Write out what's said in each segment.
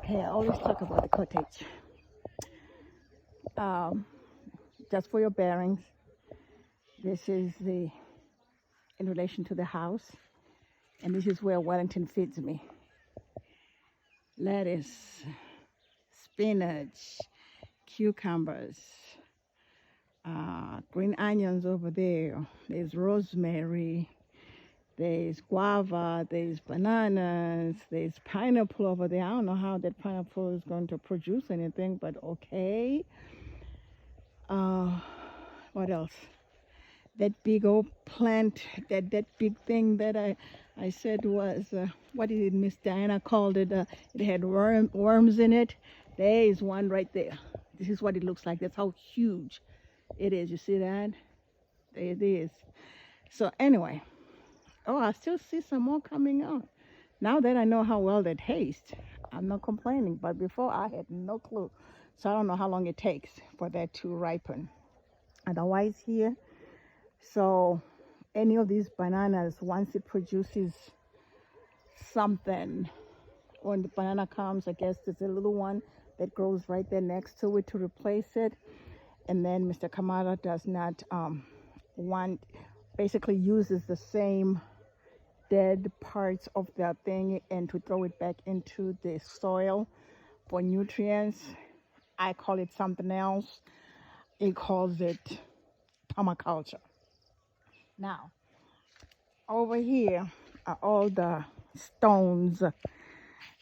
Okay, I always talk about the cottage. Um, just for your bearings, this is the in relation to the house, and this is where Wellington feeds me. Lettuce, spinach, cucumbers, green onions over there. There's rosemary. There's guava. There's bananas. There's pineapple over there. I don't know how that pineapple is going to produce anything, but okay. Uh, what else? That big old plant, that big thing that I said was, what did Miss Diana called it? It had worms in it. There is one right there. This is what it looks like. That's how huge it is. You see that? There it is. So anyway, oh, I still see some more coming out. Now that I know how well they taste, I'm not complaining. But before I had no clue. So I don't know how long it takes for that to ripen. Otherwise here, so any of these bananas, once it produces something, when the banana comes, I guess there's a little one that grows right there next to it to replace it. And then Mr. Kamara does not basically uses the same dead parts of that thing and to throw it back into the soil for nutrients. I call it something else. He calls it permaculture. Now, over here are all the stones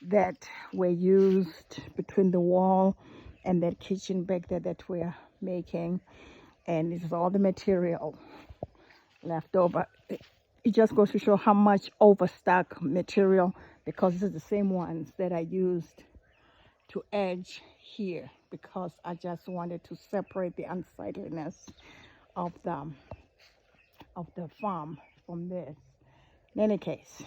that were used between the wall and that kitchen back there that we're making. And this is all the material left over. It just goes to show how much overstock material, because this is the same ones that I used to edge here, because I just wanted to separate the unsightliness of the farm from this. In any case,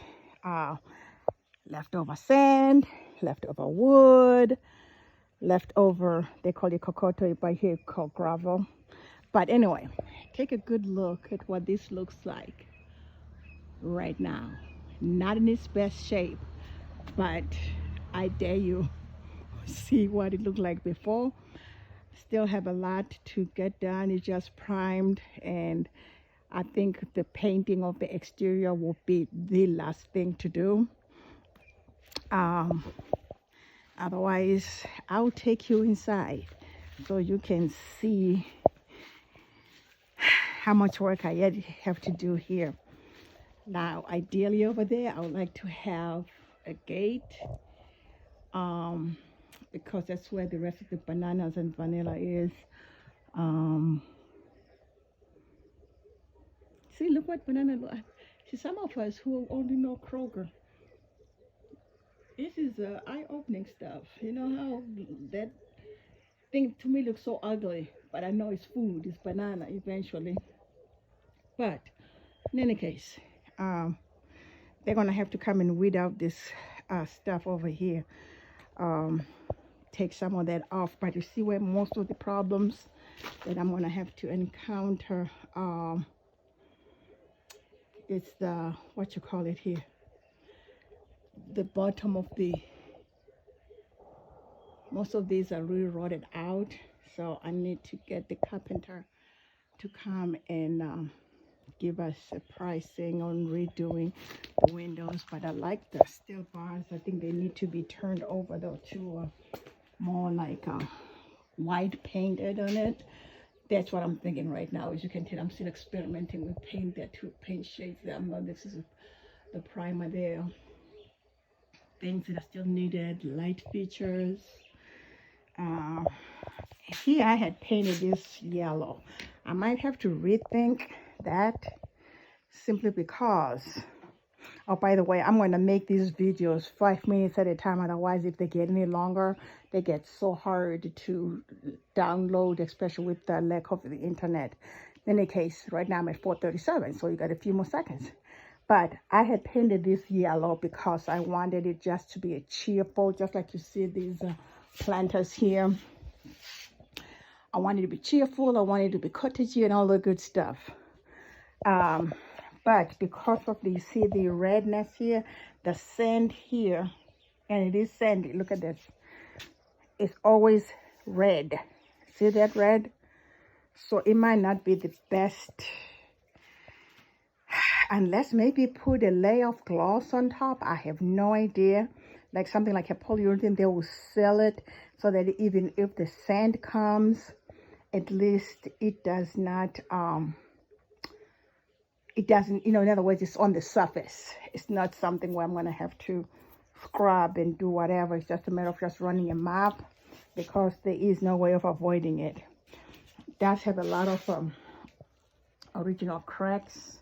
leftover sand, leftover wood, leftover, they call it kokoto, but here called gravel. But anyway, take a good look at what this looks like right now. Not in its best shape, but I dare you see what it looked like before. Still have a lot to get done. It's just primed, and I think the painting of the exterior will be the last thing to do. Otherwise, I'll take you inside so you can see how much work I yet have to do here. Now, ideally over there, I would like to have a gate, because that's where the rest of the bananas and vanilla is. See, look what banana look. See, some of us who only know Kroger, this is eye-opening stuff. You know how that thing to me looks so ugly, but I know it's food. It's banana eventually. But in any case, they're gonna have to come and weed out this stuff over here. Take some of that off. But you see where most of the problems that I'm gonna have to encounter. It's the, what you call it here, the bottom of the, most of these are really rotted out, so I need to get the carpenter to come and give us a pricing on redoing the windows. But I like the steel bars. I think they need to be turned over though to more like white painted on it. That's what I'm thinking right now. As you can tell, I'm still experimenting with paint. There are two paint shades there. This is the primer there. Things that are still needed, light features. Here I had painted this yellow. I might have to rethink that, simply because, oh, by the way, I'm going to make these videos 5 minutes at a time. Otherwise, if they get any longer, they get so hard to download, especially with the lack of the internet. In any case, right now I'm at 4:37, so you got a few more seconds. But I had painted this yellow because I wanted it just to be a cheerful, just like you see these planters here. I wanted it to be cheerful. I wanted it to be cottagey and all the good stuff. But because of the, see the redness here, the sand here, and it is sandy. Look at this. it's always red. See that red? So it might not be the best unless maybe put a layer of gloss on top. I have no idea. Like something like a polyurethane, they will sell it so that even if the sand comes, at least it does not, it doesn't, in other words, it's on the surface. It's not something where I'm going to have to scrub and do whatever. It's just a matter of just running a mop because there is no way of avoiding it. It does have a lot of original cracks.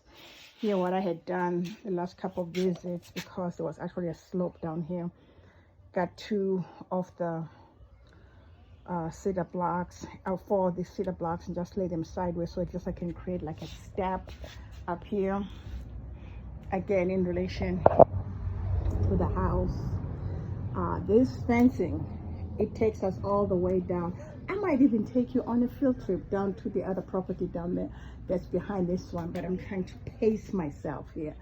Here, what I had done the last couple of visits, because there was actually a slope down here, got 2 of the cedar blocks, 4 of the cedar blocks, and just lay them sideways so it just I can create like a step up here. Again, in relation to the house, this fencing, it takes us all the way down. I might even take you on a field trip down to the other property down there that's behind this one, but I'm trying to pace myself here.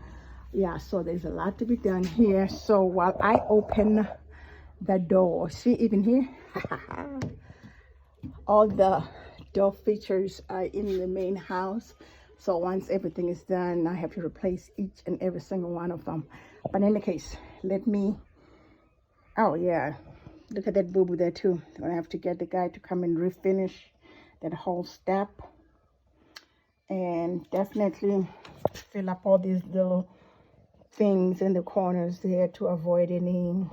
Yeah, so there's a lot to be done here. So while I open the door, see, even here, all the door features are in the main house. So once everything is done, I have to replace each and every single one of them. But in any case, let me, oh yeah, look at that boo-boo there too. I'm gonna have to get the guy to come and refinish that whole step. And definitely fill up all these little things in the corners there to avoid any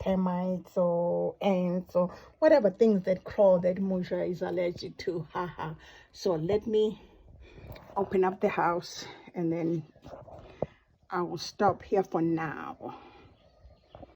termites or ants or whatever things that crawl that Musha is allergic to. Haha. So let me open up the house and then I will stop here for now.